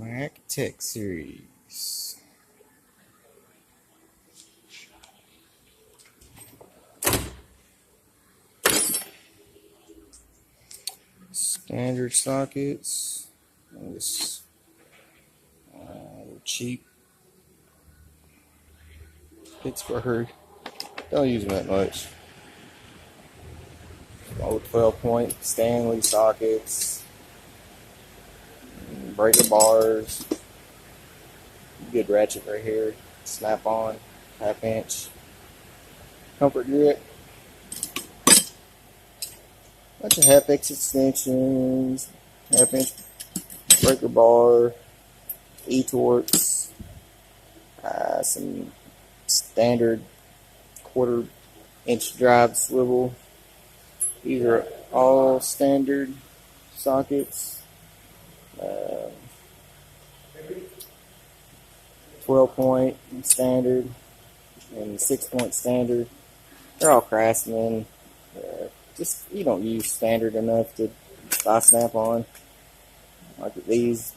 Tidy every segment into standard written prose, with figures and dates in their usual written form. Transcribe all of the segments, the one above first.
Mac Tech Series. Standard sockets. This cheap Pittsburgh. Don't use them that much. Old 12-point Stanley sockets. Breaker bars. Good ratchet right here. Snap on. 1/2 inch. Comfort grit. Bunch of 1/2 inch extensions. 1/2 inch breaker bar. E-torques. Some standard 1/4 inch drive swivel. These are all standard sockets. 12-point standard and 6-point standard. They're all Craftsman. Just you don't use standard enough to buy Snap-on. Like these,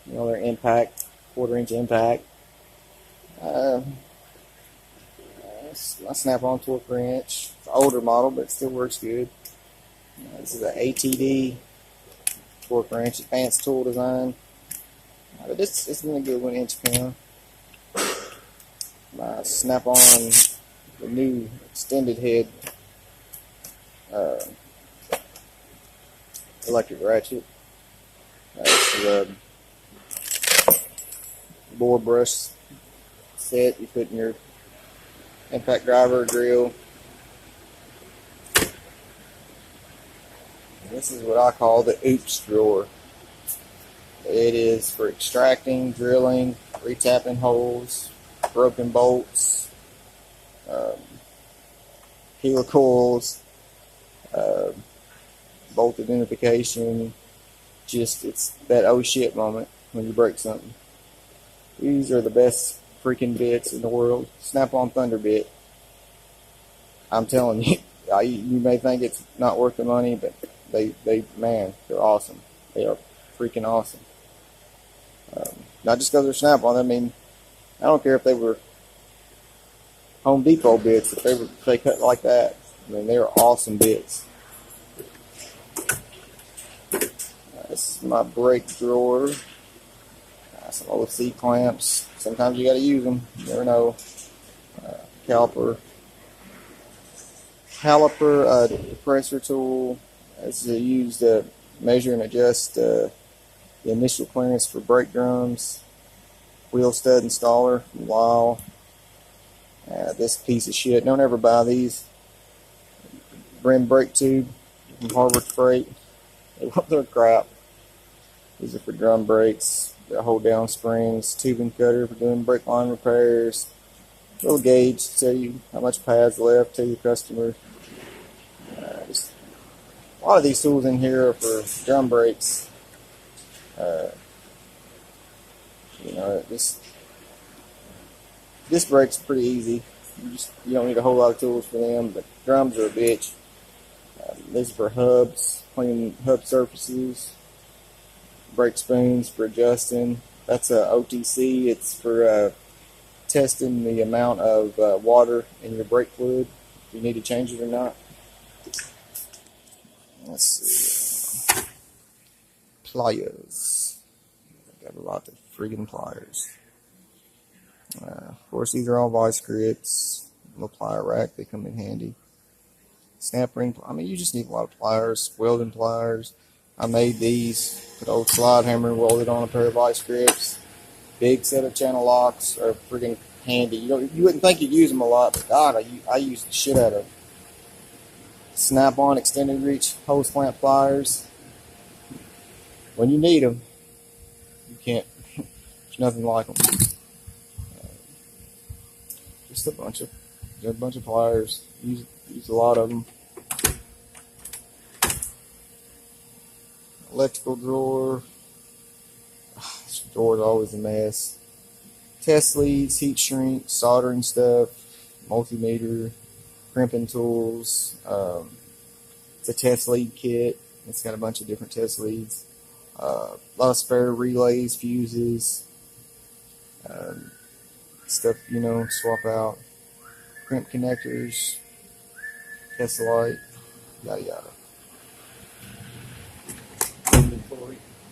they're impact, 1/4 inch impact. My Snap-on torque wrench. It's an older model, but it still works good. This is an ATD torque wrench, advanced tool design. But it's been a good 1-inch pound. My Snap-on, the new extended head electric ratchet. It's the bore brush set you put in your impact driver drill. This is what I call the oops drawer. It is for extracting, drilling, retapping holes, broken bolts, helicoils, bolt identification. Just it's that oh shit moment when you break something. These are the best freaking bits in the world. Snap-on Thunder bit. I'm telling you, you may think it's not worth the money, but man, they're awesome. They are freaking awesome. Not just because they're Snap-on. I mean, I don't care if they were Home Depot bits. If they cut like that, I mean, they are awesome bits. This is my brake drawer. Some old C clamps. Sometimes you got to use them. You never know. Caliper, depressor tool. This is used to measure and adjust the initial clearance for brake drums. Wheel stud installer from Lyle. This piece of shit. Don't ever buy these. Brim brake tube from Harbor Freight. They're crap. These are for drum brakes. They hold down springs. Tubing cutter for doing brake line repairs. Little gauge to tell you how much pad's left to your customer. A lot of these tools in here are for drum brakes. This brake's pretty easy. You don't need a whole lot of tools for them, but drums are a bitch. These are for hubs, cleaning hub surfaces. Brake spoons for adjusting. That's a OTC. It's for testing the amount of water in your brake fluid, if you need to change it or not. Let's see. Pliers. Got a lot of friggin' pliers. Of course, these are all vice grips. Little plier rack, they come in handy. Snap ring. I mean, you just need a lot of pliers. Welding pliers. I made these. Put an old slide hammer and welded on a pair of vice grips. Big set of channel locks are friggin' handy. You wouldn't think you'd use them a lot, but God, I use the shit out of them. Snap-on extended reach hose clamp pliers. When you need them, you can't. There's nothing like them. Just a bunch of pliers. Use a lot of them. Electrical drawer. This drawer's always a mess. Test leads, heat shrink, soldering stuff, multimeter, crimping tools. It's a test lead kit. It's got a bunch of different test leads. A lot of spare relays, fuses, stuff, swap out. Crimp connectors, test light, yada yada.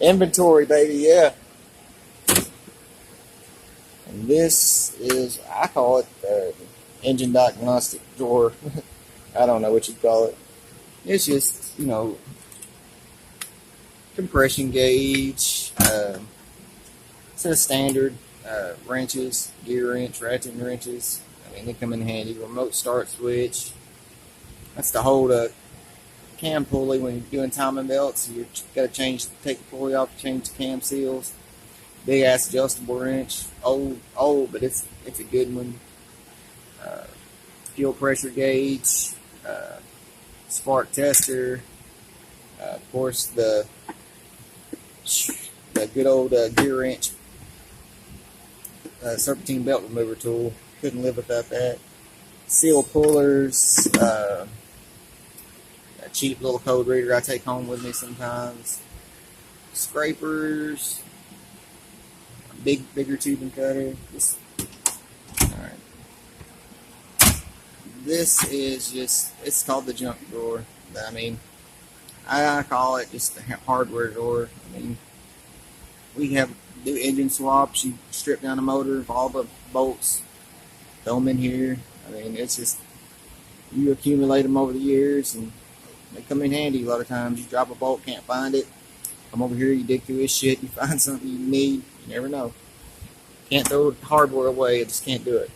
Inventory, baby, yeah. And this is, I call it the engine diagnostic drawer. I don't know what you call it. It's just, compression gauge, set of standard wrenches, gear wrench, ratchet wrenches. I mean, they come in handy. Remote start switch. That's to hold a cam pulley when you're doing timing belts. You got to take the pulley off, change the cam seals. Big ass adjustable wrench. Old, but it's a good one. Fuel pressure gauge. Spark tester. Of course, the good old gear wrench. Serpentine belt remover tool. Couldn't live without that. Seal pullers. A cheap little code reader I take home with me sometimes. Scrapers. Bigger tubing cutter. Alright. This is just, it's called the junk drawer. I mean, I call it just the hardware drawer. I mean, we do engine swaps. You strip down the motor of all the bolts, throw them in here. I mean, it's just, you accumulate them over the years and they come in handy a lot of times. You drop a bolt, can't find it. Come over here, you dig through this shit, you find something you need. You never know. Can't throw hardware away, I just can't do it.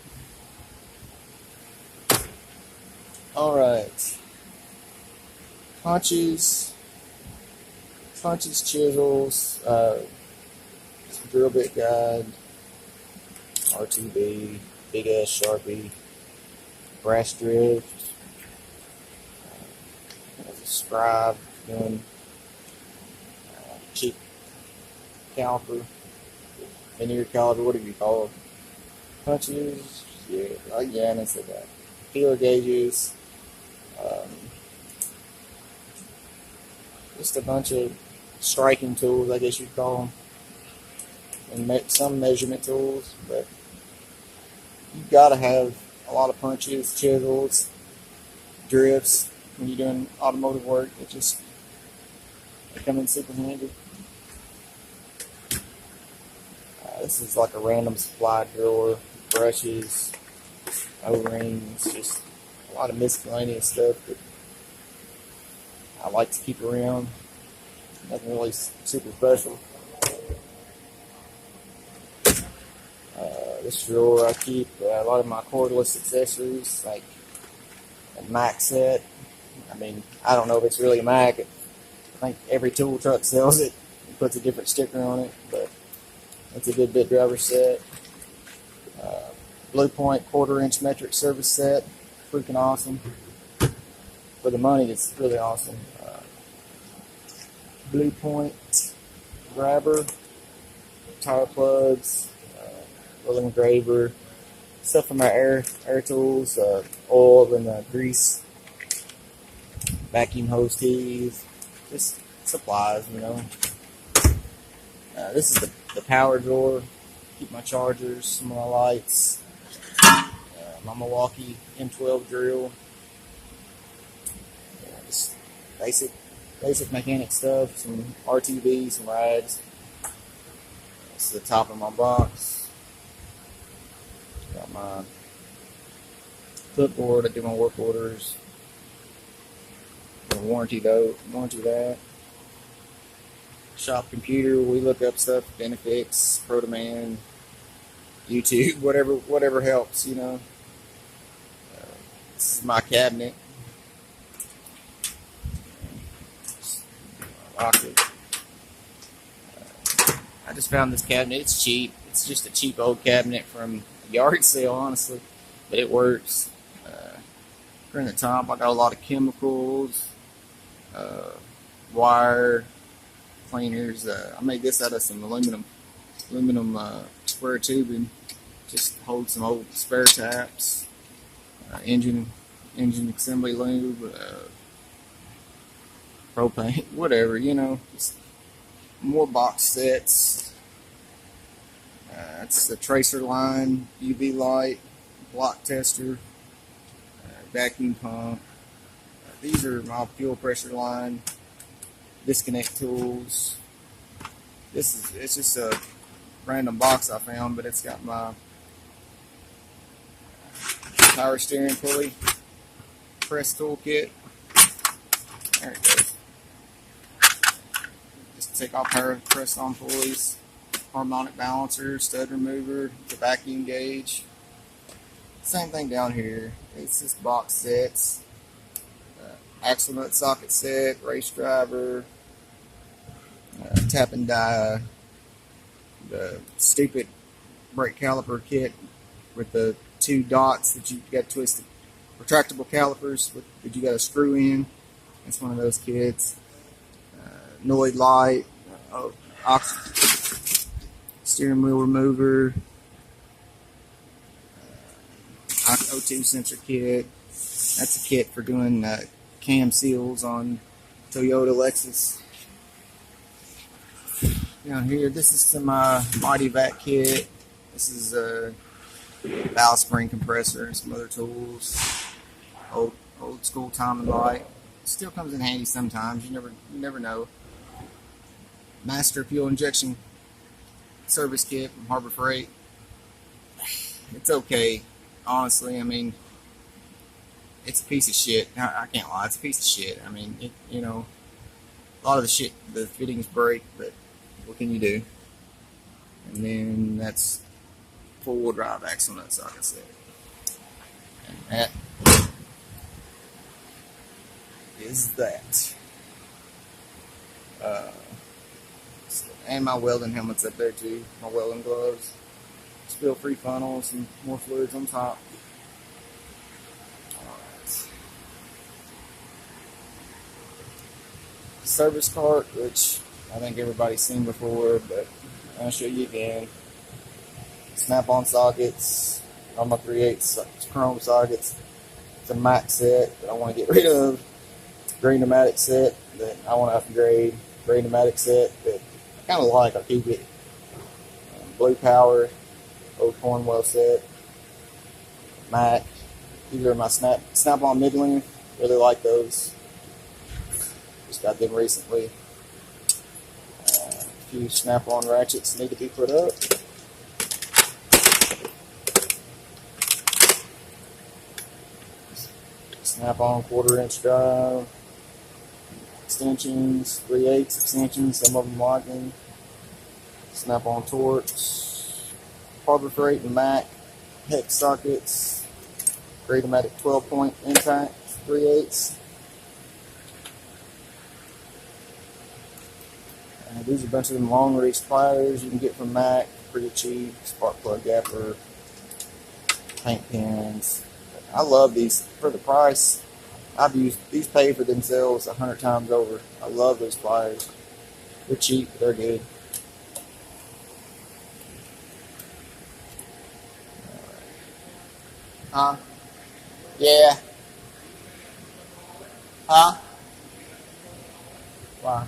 Alright. Punches, chisels, drill bit guide, RTB, big ass Sharpie, brass drift, a scribe gun, cheap caliper, veneer caliper, whatever you call it. Punches, yeah, I said that. Feeler gauges, just a bunch of striking tools, I guess you'd call them, and some measurement tools, but you've got to have a lot of punches, chisels, drifts when you're doing automotive work. They come in super handy. This is like a random supply drawer, brushes, O-rings, just a lot of miscellaneous stuff that I like to keep around. Nothing really super special. This drawer I keep a lot of my cordless accessories, like a Mac set. I mean, I don't know if it's really a Mac. I think every tool truck sells it and puts a different sticker on it, but it's a good bit driver set. Blue Point 1/4 inch metric service set, freaking awesome. For the money, it's really awesome. Blue Point grabber, tire plugs, little engraver, stuff for my air tools, oil and grease, vacuum hose teeth, just supplies, This is the power drawer. Keep my chargers, some of my lights, my Milwaukee M12 drill. Just basic mechanic stuff, some RTVs, some rags. This is the top of my box. Got my clipboard. I do my work orders. Warranty that. Shop computer. We look up stuff. Benefix, ProDemand, YouTube, whatever helps. This is my cabinet. I just found this cabinet. It's cheap. It's just a cheap old cabinet from a yard sale, honestly, but it works. In the top, I got a lot of chemicals, wire cleaners. I made this out of some aluminum square tubing. Just hold some old spare taps, engine assembly lube, propane, whatever, just more box sets. It's the tracer line, UV light, block tester, vacuum pump. These are my fuel pressure line, disconnect tools. It's just a random box I found, but it's got my power steering pulley, press toolkit. There it goes. Just take off power press on pulleys, harmonic balancer, stud remover, the vacuum gauge. Same thing down here. It's just box sets, axle nut socket set, race driver, tap and die, the stupid brake caliper kit with the 2 dots that you got twisted, retractable calipers that you got to screw in. It's one of those kits. Noid light, steering wheel remover, O2 sensor kit. That's a kit for doing cam seals on Toyota Lexus. Down here, this is some Mighty Vac kit. This is a valve spring compressor and some other tools. Old school timing light. Still comes in handy sometimes. You never know. Master fuel injection service kit from Harbor Freight. It's okay, honestly. I mean, it's a piece of shit. I can't lie. It's a piece of shit. I mean, a lot of the fittings break, but what can you do? And then that's 4-wheel drive axle nut socket set. And that is that. And my welding helmet's up there too. My welding gloves. Spill-free funnels and more fluids on top. Alright. Service cart, which I think everybody's seen before, but I'll show you again. Snap-on sockets. On my 3/8 chrome sockets. It's a max set that I want to get rid of. Gray pneumatic set that I want to upgrade. Gray pneumatic set that I kind of like. I'll keep it. Blue power. Old Cornwell set. Mac. These are my snap-on mid-length. Really like those. Just got them recently. A few snap-on ratchets need to be put up. Snap-on 1/4-inch drive. Extensions, 3/8 extensions, some of them locking. Snap-on Torx. Harbor Freight and Mac hex sockets. Gray pneumatic 12-point intact 3/8. These are a bunch of them long reach pliers you can get from Mac, pretty cheap. Spark plug gapper, paint pens. I love these for the price. I've used these, pay for themselves 100 times over. I love those pliers. They're cheap, but they're good. Huh? Yeah. Huh? Why?